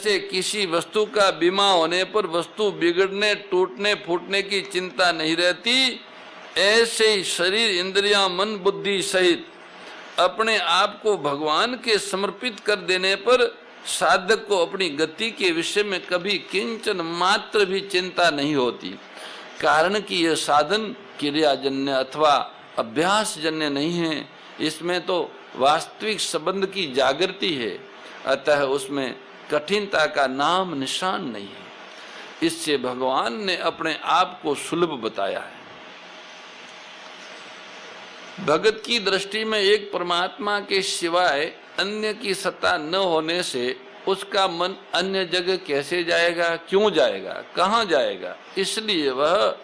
जैसे किसी वस्तु का बीमा होने पर वस्तु बिगड़ने, टूटने, फूटने की चिंता नहीं रहती, ऐसे ही शरीर, इंद्रियां, मन, बुद्धि सहित अपने आप को भगवान के समर्पित कर देने पर साधक को अपनी गति के विषय में कभी किंचन मात्र भी चिंता नहीं होती। कारण कि यह साधन क्रियाजन्य अथवा अभ्यासजन्य नहीं है, इसमें तो वास्तविक संबंध की जागृति है, अतः उसमें कठिनता का नाम निशान नहीं है। इससे भगवान ने अपने आप को सुलभ बताया है। भगत की दृष्टि में एक परमात्मा के सिवाय अन्य की सत्ता न होने से उसका मन अन्य जगह कैसे जाएगा, क्यों जाएगा, कहाँ जाएगा, इसलिए वह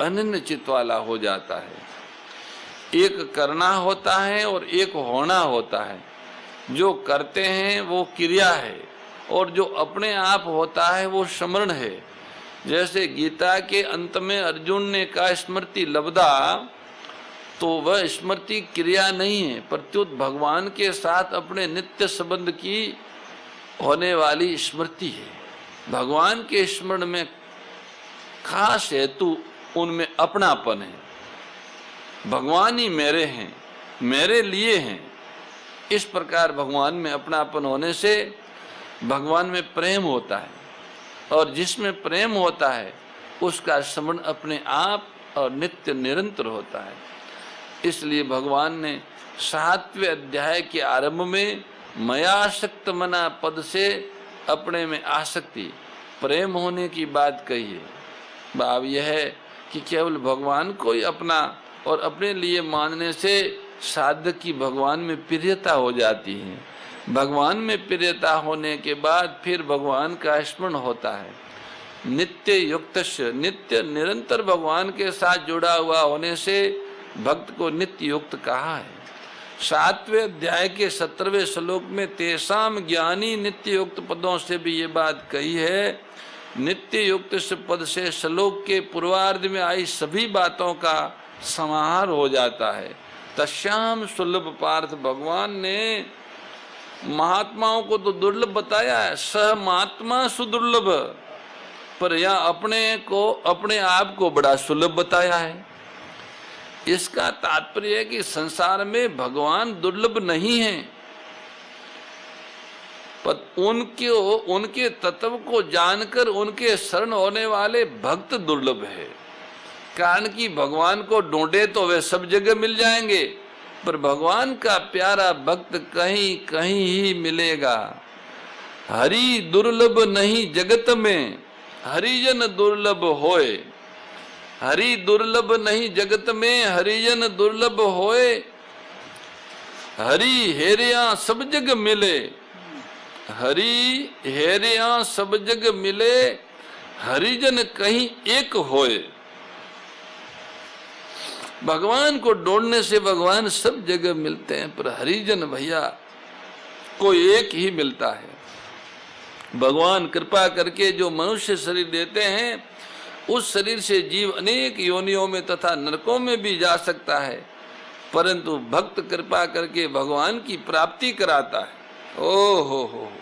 अनन्य चित्त वाला हो जाता है। एक करना होता है और एक होना होता है। जो करते हैं वो क्रिया है और जो अपने आप होता है वो स्मरण है। जैसे गीता के अंत में अर्जुन ने कहा स्मृति लब्धा, तो वह स्मृति क्रिया नहीं है, प्रत्युत भगवान के साथ अपने नित्य संबंध की होने वाली स्मृति है। भगवान के स्मरण में खास हेतु उनमें अपनापन है। भगवान ही मेरे हैं, मेरे लिए हैं, इस प्रकार भगवान में अपनापन होने से भगवान में प्रेम होता है, और जिसमें प्रेम होता है उसका स्मरण अपने आप और नित्य निरंतर होता है। इसलिए भगवान ने 7वें अध्याय के आरंभ में मयासक्त मना पद से अपने में आसक्ति, प्रेम होने की बात कही है। भाव यह है कि केवल भगवान को ही अपना और अपने लिए मानने से साधक की भगवान में प्रियता हो जाती है। भगवान में प्रियता होने के बाद फिर भगवान का स्मरण होता है। नित्य युक्त, नित्य निरंतर भगवान के साथ जुड़ा हुआ होने से भक्त को नित्य युक्त कहा है। 7वें अध्याय के 17वें श्लोक में तेसाम ज्ञानी नित्य युक्त पदों से भी ये बात कही है। नित्य युक्त पद से श्लोक के पूर्वार्ध में आई सभी बातों का समाहार हो जाता है। तस्याम सुलभ पार्थ, भगवान ने महात्माओं को तो दुर्लभ बताया है, सह महात्मा सुदुर्लभ, पर यहाँ अपने आप को बड़ा सुलभ बताया है। इसका तात्पर्य है कि संसार में भगवान दुर्लभ नहीं है, पर उनके तत्व को जानकर उनके शरण होने वाले भक्त दुर्लभ है। कारण कि भगवान को ढूंढे तो वे सब जगह मिल जाएंगे, पर भगवान का प्यारा भक्त कहीं कहीं ही मिलेगा। हरि दुर्लभ नहीं जगत में, हरिजन दुर्लभ होए। हरि दुर्लभ नहीं जगत में, हरिजन दुर्लभ होए। हरि हेरिया सब जग मिले, हरि हेरिया सब जग मिले, हरिजन कहीं एक होए। भगवान को ढूंढने से भगवान सब जगह मिलते हैं, पर हरिजन भैया कोई एक ही मिलता है। भगवान कृपा करके जो मनुष्य शरीर देते हैं, उस शरीर से जीव अनेक योनियों में तथा नरकों में भी जा सकता है, परंतु भक्त कृपा करके भगवान की प्राप्ति कराता है। ओ हो,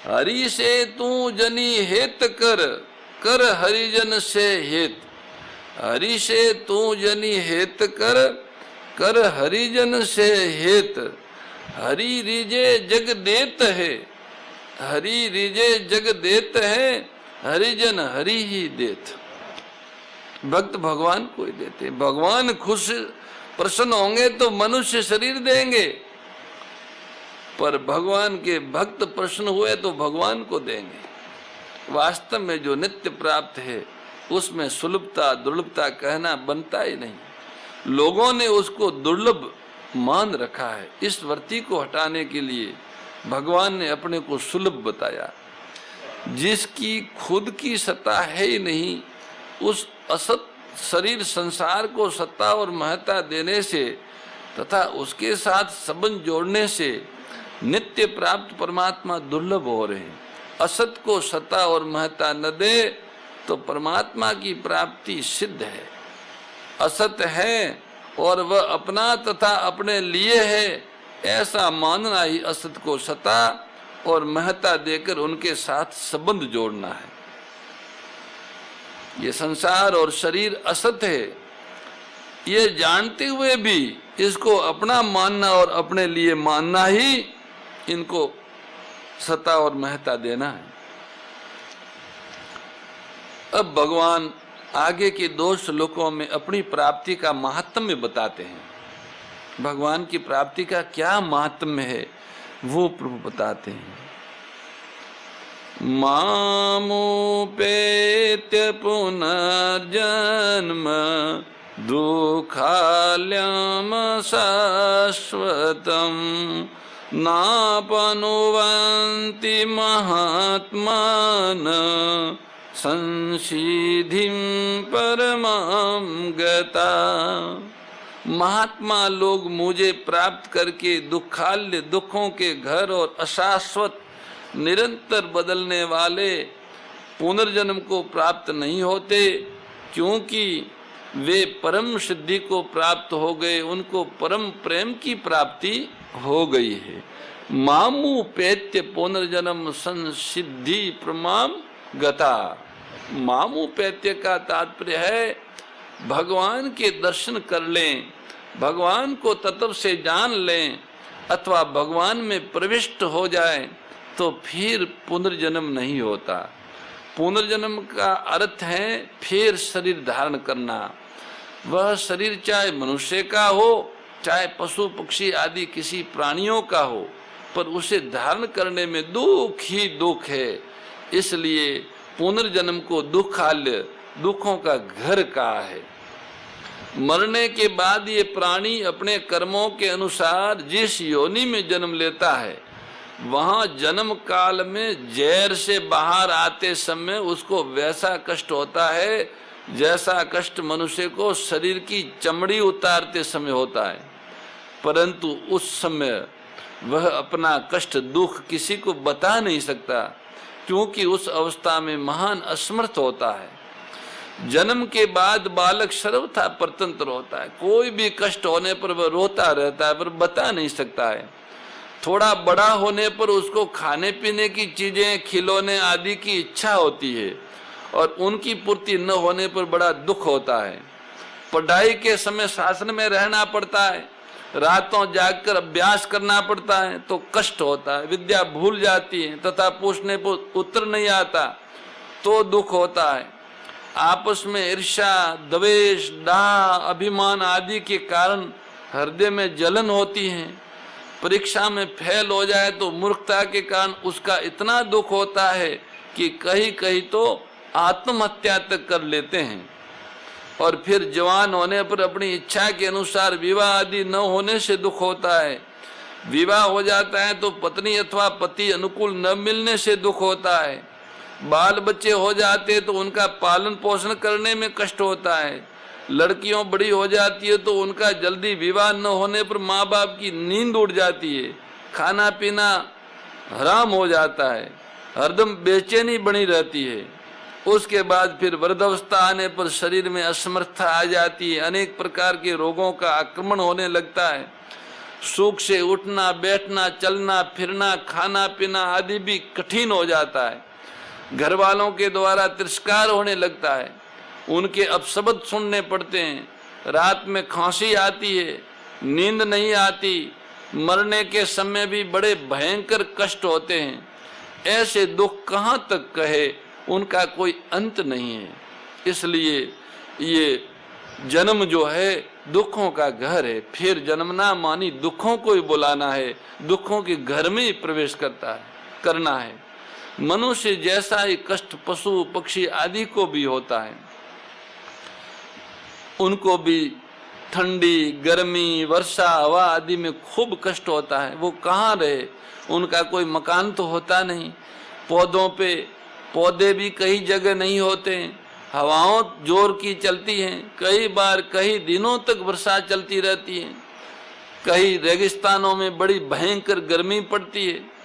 हरि से तू जनी हेत कर, कर हरिजन से हेत। हरि से तू जनी हेत कर, कर हरिजन से हेत। हरि रिजे जग देत है, हरि रिजे जग देत है, हरिजन हरि ही देत। भक्त भगवान को ही देते। भगवान खुश प्रसन्न होंगे तो मनुष्य शरीर देंगे, पर भगवान के भक्त प्रसन्न हुए तो भगवान को देंगे। वास्तव में जो नित्य प्राप्त है उसमें सुलभता दुर्लभता कहना बनता ही नहीं। लोगों ने उसको दुर्लभ मान रखा है। इस वृत्ति को हटाने के लिए भगवान ने अपने को सुलभ बताया। जिसकी खुद की सत्ता है ही नहीं, उस असत शरीर संसार को सत्ता और महत्ता देने से तथा उसके साथ संबंध जोड़ने से नित्य प्राप्त परमात्मा दुर्लभ हो रहे हैं। असत को सत्ता और महत्ता न दे तो परमात्मा की प्राप्ति सिद्ध है। असत है और वह अपना तथा अपने लिए है, ऐसा मानना ही असत को सत्ता और महत्ता देकर उनके साथ संबंध जोड़ना है। ये संसार और शरीर असत है, ये जानते हुए भी इसको अपना मानना और अपने लिए मानना ही इनको सत्ता और महत्ता देना है। अब भगवान आगे के 2 श्लोकों में अपनी प्राप्ति का महात्म्य बताते हैं। भगवान की प्राप्ति का क्या महात्म्य है वो प्रभु बताते हैं। मामुपेत्य पुनर्जन्म दुःखालयं शाश्वतं नापनुवन्ति महात्मानः संसिद्धिं परमां गता। महात्मा लोग मुझे प्राप्त करके दुखाल्य दुखों के घर और अशाश्वत निरंतर बदलने वाले पुनर्जन्म को प्राप्त नहीं होते, क्योंकि वे परम सिद्धि को प्राप्त हो गए, उनको परम प्रेम की प्राप्ति हो गई है। मामु पैत्य पुनर्जन्म संसिद्धि प्रमाम गता। मामु पैत्य का तात्पर्य है भगवान के दर्शन कर लें, भगवान को तत्व से जान लें अथवा भगवान में प्रविष्ट हो जाए तो फिर पुनर्जन्म नहीं होता। पुनर्जन्म का अर्थ है फिर शरीर धारण करना। वह शरीर चाहे मनुष्य का हो, चाहे पशु पक्षी आदि किसी प्राणियों का हो, पर उसे धारण करने में दुख ही दुख है। इसलिए पुनर्जन्म को दुखाल्य दुखों का घर कहा है। मरने के बाद ये प्राणी अपने कर्मों के अनुसार जिस योनि में जन्म लेता है, वहां जन्म काल में जहर से बाहर आते समय उसको वैसा कष्ट होता है जैसा कष्ट मनुष्य को शरीर की चमड़ी उतारते समय होता है, परंतु उस समय वह अपना कष्ट दुख किसी को बता नहीं सकता, क्योंकि उस अवस्था में महान असमर्थ होता है। जन्म के बाद बालक सर्वथा परतंत्र होता है, कोई भी कष्ट होने पर वह रोता रहता है पर बता नहीं सकता है। थोड़ा बड़ा होने पर उसको खाने पीने की चीजें, खिलौने आदि की इच्छा होती है और उनकी पूर्ति न होने पर बड़ा दुख होता है। पढ़ाई के समय शासन में रहना पड़ता है, रातों जागकर अभ्यास करना पड़ता है तो कष्ट होता है, विद्या भूल जाती है तथा पूछने पर उत्तर नहीं आता तो दुख होता है। आपस में ईर्ष्या, द्वेष, डाह, अभिमान आदि के कारण हृदय में जलन होती है। परीक्षा में फेल हो जाए तो मूर्खता के कारण उसका इतना दुख होता है कि कहीं कहीं तो आत्महत्या तक कर लेते हैं। और फिर जवान होने पर अपनी इच्छा के अनुसार विवाह आदि न होने से दुख होता है। विवाह हो जाता है तो पत्नी अथवा पति अनुकूल न मिलने से दुख होता है। बाल बच्चे हो जाते तो उनका पालन पोषण करने में कष्ट होता है। लड़कियों बड़ी हो जाती है तो उनका जल्दी विवाह न होने पर माँ बाप की नींद उड़ जाती है, खाना पीना हराम हो जाता है, हरदम बेचैनी बनी रहती है। उसके बाद फिर वृद्धावस्था आने पर शरीर में असमर्थता आ जाती है, अनेक प्रकार के रोगों का आक्रमण होने लगता है। सुख से उठना बैठना, चलना फिरना, खाना पीना आदि भी कठिन हो जाता है। घर वालों के द्वारा तिरस्कार होने लगता है, उनके अपशब्द सुनने पड़ते हैं, रात में खांसी आती है, नींद नहीं आती, मरने के समय भी बड़े भयंकर कष्ट होते हैं। ऐसे दुख कहाँ तक कहे, उनका कोई अंत नहीं है। इसलिए ये जन्म जो है दुखों का घर है। फिर जन्मना मानी दुखों को ही बुलाना है, दुखों के घर में ही प्रवेश करना है। मनुष्य जैसा ही कष्ट पशु पक्षी आदि को भी होता है, उनको भी ठंडी, गर्मी, वर्षा, हवा आदि में खूब कष्ट होता है। वो कहाँ रहे, उनका कोई मकान तो होता नहीं। पौधों पे पौधे भी कई जगह नहीं होते, हवाओं जोर की चलती हैं, कई बार कई दिनों तक वर्षा चलती रहती है, कई रेगिस्तानों में बड़ी भयंकर गर्मी पड़ती है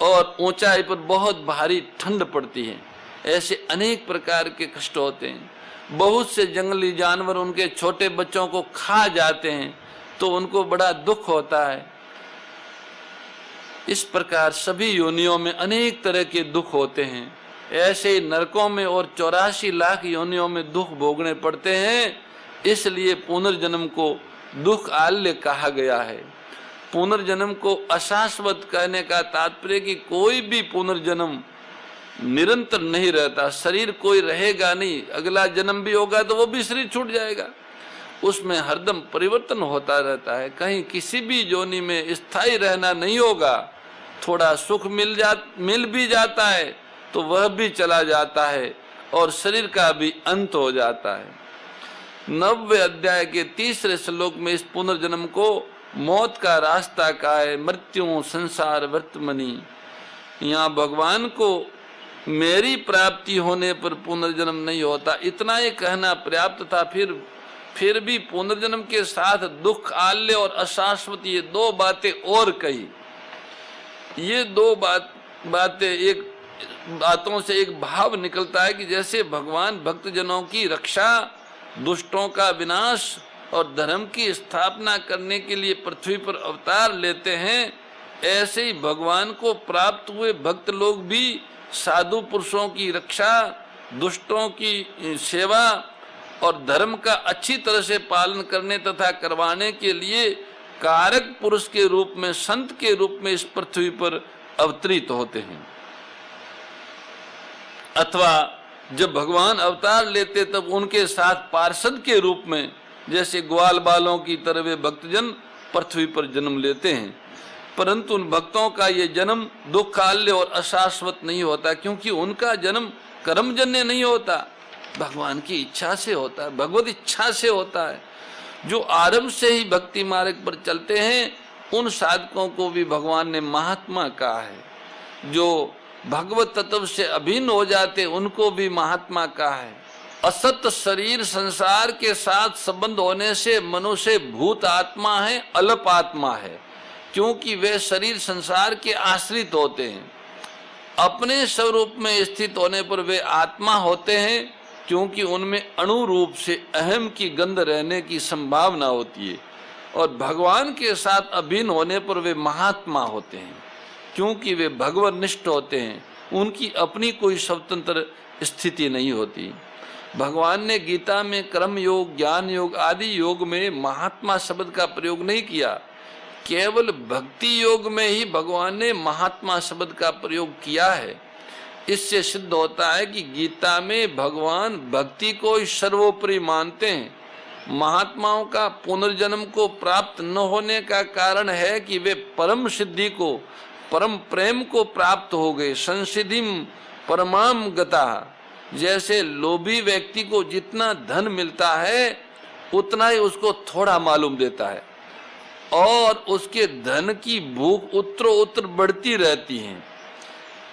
और ऊंचाई पर बहुत भारी ठंड पड़ती है। ऐसे अनेक प्रकार के कष्ट होते हैं। बहुत से जंगली जानवर उनके छोटे बच्चों को खा जाते हैं तो उनको बड़ा दुख होता है। इस प्रकार सभी योनियों में अनेक तरह के दुख होते हैं। ऐसे ही नरकों में और 84 लाख योनियों में दुख भोगने पड़ते हैं। इसलिए पुनर्जन्म को दुख आल्य कहा गया है। पुनर्जन्म को अशाश्वत कहने का तात्पर्य कि कोई भी पुनर्जन्म निरंतर नहीं रहता। शरीर कोई रहेगा नहीं, अगला जन्म भी होगा तो वो भी शरीर छूट जाएगा। उसमें हरदम परिवर्तन होता रहता है। कहीं किसी भी योनि में स्थायी रहना नहीं होगा। थोड़ा सुख मिल भी जाता है तो वह भी चला जाता है और शरीर का भी अंत हो जाता है। 90वें अध्याय के 3रे श्लोक में इस पुनर्जन्म को मौत का रास्ता कहा है। मृत्यु संसार वर्तमनी। यहाँ भगवान को मेरी प्राप्ति होने पर पुनर्जन्म नहीं होता, इतना ही कहना पर्याप्त था। फिर भी पुनर्जन्म के साथ दुख आल्य और अशाश्वत, ये 2 बातें और कही। ये 2 बातों से एक भाव निकलता है कि जैसे भगवान भक्तजनों की रक्षा, दुष्टों का विनाश और धर्म की स्थापना करने के लिए पृथ्वी पर अवतार लेते हैं, ऐसे ही भगवान को प्राप्त हुए भक्त लोग भी साधु पुरुषों की रक्षा, दुष्टों की सेवा और धर्म का अच्छी तरह से पालन करने तथा करवाने के लिए कारक पुरुष के रूप में, संत के रूप में इस पृथ्वी पर अवतरित होते हैं। अथवा जब भगवान अवतार लेते तब उनके साथ पार्षद के रूप में, जैसे ग्वाल बालों की तरह वे भक्तजन पृथ्वी पर जन्म लेते हैं। परंतु उन भक्तों का ये जन्म दुखाल्य और अशाश्वत नहीं होता, क्योंकि उनका जन्म कर्मजन्य नहीं होता, भगवान की इच्छा से होता है, भगवत इच्छा से होता है। जो आरंभ से ही भक्ति मार्ग पर चलते हैं उन साधकों को भी भगवान ने महात्मा कहा है। जो भगवत तत्व से अभिन्न हो जाते उनको भी महात्मा कहा है। असत शरीर संसार के साथ संबंध होने से मनुष्य भूत आत्मा है, अल्प आत्मा है, क्योंकि वे शरीर संसार के आश्रित होते हैं। अपने स्वरूप में स्थित होने पर वे आत्मा होते हैं, क्योंकि उनमें अणु रूप से अहम की गंध रहने की संभावना होती है। और भगवान के साथ अभिन्न होने पर वे महात्मा होते हैं, क्योंकि वे भगवनिष्ठ होते हैं, उनकी अपनी कोई स्वतंत्र स्थिति नहीं होती। भगवान ने गीता में कर्म योग, ज्ञान योग आदि योग में महात्मा शब्द का प्रयोग नहीं किया। केवल भक्ति योग में ही भगवान ने महात्मा शब्द का प्रयोग किया है। इससे सिद्ध होता है कि गीता में भगवान भक्ति को ही सर्वोपरि मानते हैं। महात्माओं का पुनर्जन्म को प्राप्त न होने का कारण है कि वे परम सिद्धि को, परम प्रेम को प्राप्त हो गए। संसिधिम परमाम गता। जैसे लोभी व्यक्ति को जितना धन मिलता है उतना ही उसको थोड़ा मालूम देता है और उसके धन की भूख उत्तरोत्तर बढ़ती रहती है।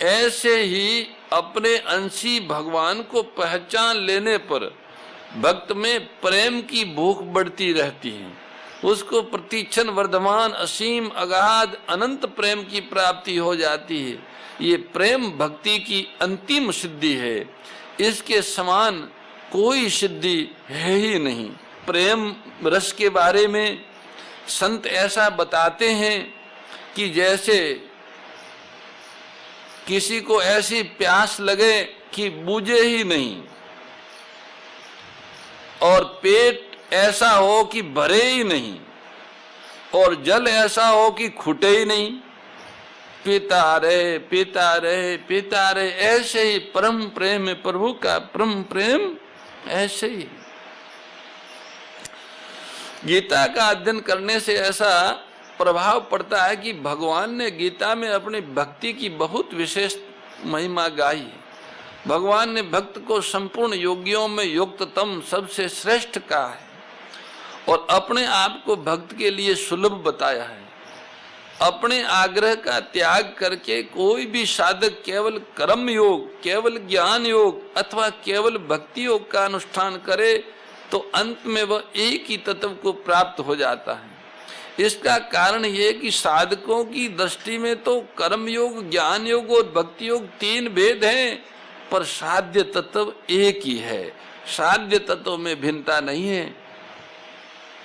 ऐसे ही अपने अंशी भगवान को पहचान लेने पर भक्त में प्रेम की भूख बढ़ती रहती है। उसको प्रतिक्षण वर्धमान असीम अगाध अनंत प्रेम की प्राप्ति हो जाती है। ये प्रेम भक्ति की अंतिम सिद्धि है। इसके समान कोई सिद्धि है ही नहीं। प्रेम रस के बारे में संत ऐसा बताते हैं कि जैसे किसी को ऐसी प्यास लगे कि बुझे ही नहीं, और पेट ऐसा हो कि भरे ही नहीं, और जल ऐसा हो कि खुटे ही नहीं, पीता रहे पीता रहे पीता रहे। ऐसे ही परम प्रेम है, प्रभु का परम प्रेम ऐसे ही। गीता का अध्ययन करने से ऐसा प्रभाव पड़ता है कि भगवान ने गीता में अपनी भक्ति की बहुत विशेष महिमा गाई है। भगवान ने भक्त को संपूर्ण योगियों में युक्ततम, सबसे श्रेष्ठ कहा है और अपने आप को भक्त के लिए सुलभ बताया है। अपने आग्रह का त्याग करके कोई भी साधक केवल कर्म योग, केवल ज्ञान योग अथवा केवल भक्ति योग का अनुष्ठान करे तो अंत में वह एक ही तत्व को प्राप्त हो जाता है। इसका कारण ये कि साधकों की दृष्टि में तो कर्म योग, ज्ञान योग और भक्ति योग 3 भेद हैं, पर साध्य तत्व एक ही है। साध्य तत्व में भिन्नता नहीं है।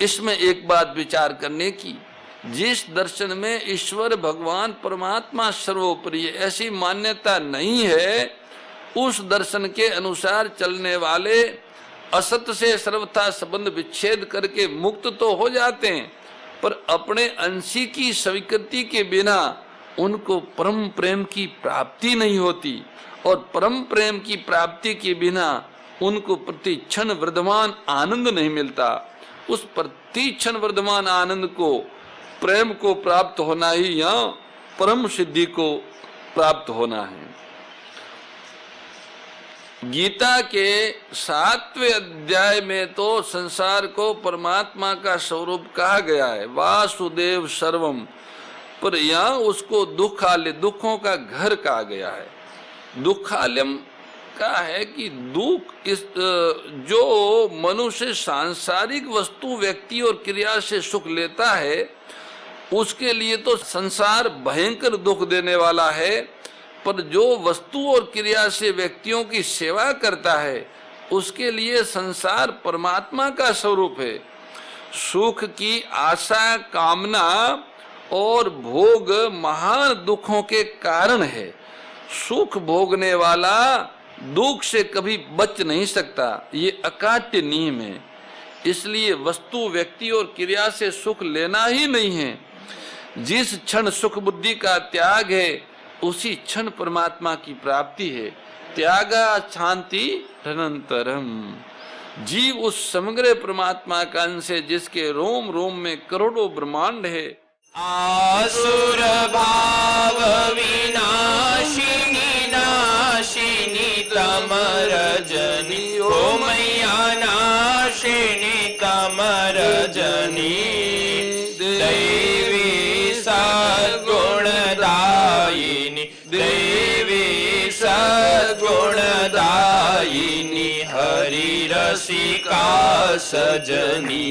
इसमें एक बात विचार करने की जिस दर्शन में ईश्वर भगवान परमात्मा सर्वोपरि है ऐसी मान्यता नहीं है, उस दर्शन के अनुसार चलने वाले असत से सर्वथा संबंध विच्छेद करके मुक्त तो हो जाते हैं, पर अपने अंशी की स्वीकृति के बिना उनको परम प्रेम की प्राप्ति नहीं होती, और परम प्रेम की प्राप्ति के बिना उनको प्रति क्षण वर्धमान आनंद नहीं मिलता। उस प्रति क्षण वर्धमान आनंद को, प्रेम को प्राप्त होना ही यहाँ परम सिद्धि को प्राप्त होना है। गीता के 7वें अध्याय में तो संसार को परमात्मा का स्वरूप कहा गया है, वासुदेव सर्वम, पर यहाँ उसको दुखालय, दुखों का घर कहा गया है। दुखालयम का है कि दुख इस जो मनुष्य सांसारिक वस्तु, व्यक्ति और क्रिया से सुख लेता है उसके लिए तो संसार भयंकर दुख देने वाला है, पर जो वस्तु और क्रिया से व्यक्तियों की सेवा करता है उसके लिए संसार परमात्मा का स्वरूप है। सुख की आशा, कामना और भोग महान दुखों के कारण है। सुख भोगने वाला दुख से कभी बच नहीं सकता, ये अकाट्य नियम है। इसलिए वस्तु, व्यक्ति और क्रिया से सुख लेना ही नहीं है। जिस क्षण सुख बुद्धि का त्याग है उसी क्षण परमात्मा की प्राप्ति है। त्यागा शांति अनंतरम। जीव उस समग्र परमात्मा का अंश है जिसके रोम रोम में करोड़ों ब्रह्मांड है। आसुर भाव विनाशिनी नाशिनी तमरजनी, ओ मैया नाशिनी तमरजनी। दैवी सद्गुणदायिनी, देवी सद्गुणदायिनी, हरि रसिका सजनी।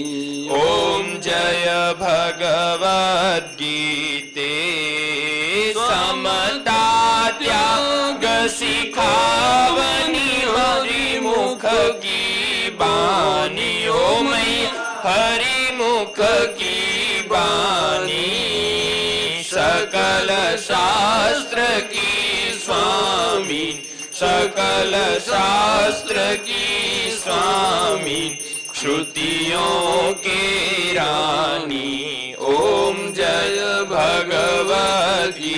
ओम जय भगवद्गीते, समता त्याग सिखावनी, हरि मुख की बानी। ओ मैया हरि मुख की बानी, सकल शास्त्र की स्वामी, सकल शास्त्र की स्वामी, श्रुतियों के रानी। ओम जय भगवद्गीते।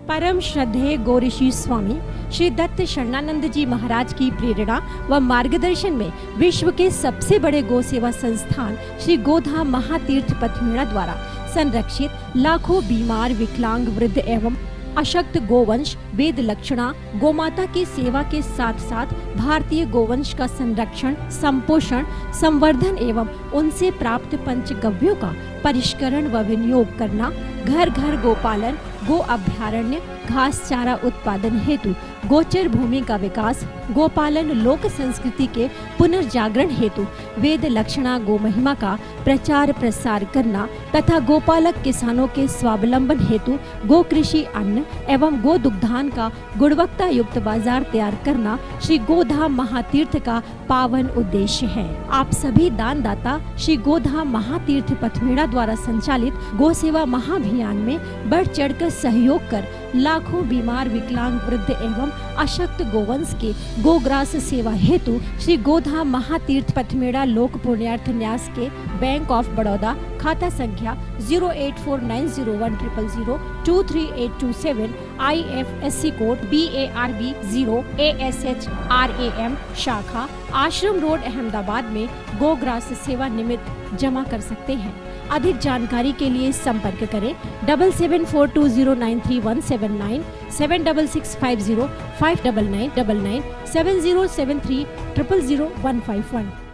परम श्रद्धेय गौरीशी स्वामी श्री दत्त शरणानंद जी महाराज की प्रेरणा व मार्गदर्शन में विश्व के सबसे बड़े गौ सेवा संस्थान श्री गोधाम महातीर्थ पथमेड़ा द्वारा संरक्षित लाखों बीमार, विकलांग, वृद्ध एवं अशक्त गोवंश वेद लक्षणा गोमाता की सेवा के साथ साथ भारतीय गोवंश का संरक्षण, संपोषण, संवर्धन एवं उनसे प्राप्त पंचगव्यों का परिष्करण व विनियोग करना, घर घर गोपालन, गो अभ्यारण्य, घास चारा उत्पादन हेतु गोचर भूमि का विकास, गोपालन लोक संस्कृति के पुनर्जागरण हेतु वेद लक्षणा गो महिमा का प्रचार प्रसार करना तथा गोपालक किसानों के स्वावलंबन हेतु गो कृषि अन्न एवं गो दुग्धान का गुणवत्ता युक्त बाजार तैयार करना श्री गोधाम महातीर्थ का पावन उद्देश्य है। आप सभी दानदाता श्री गोधाम महातीर्थ पथमेड़ा द्वारा संचालित गो सेवा महाअभियान में बढ़ चढ़कर सहयोग कर लाखों बीमार, विकलांग, वृद्ध एवं अशक्त गोवंश के गोग्रास सेवा हेतु श्री गोधाम महातीर्थ पथमेड़ा लोक पुण्यार्थ न्यास के बैंक ऑफ बड़ौदा खाता संख्या 084901000232827 IFSC कोड BARB 0 ASHRAM शाखा आश्रम रोड अहमदाबाद में गोग्रास सेवा निमित्त जमा कर सकते हैं। अधिक जानकारी के लिए संपर्क करें 7742093179 7665059999 7073000151।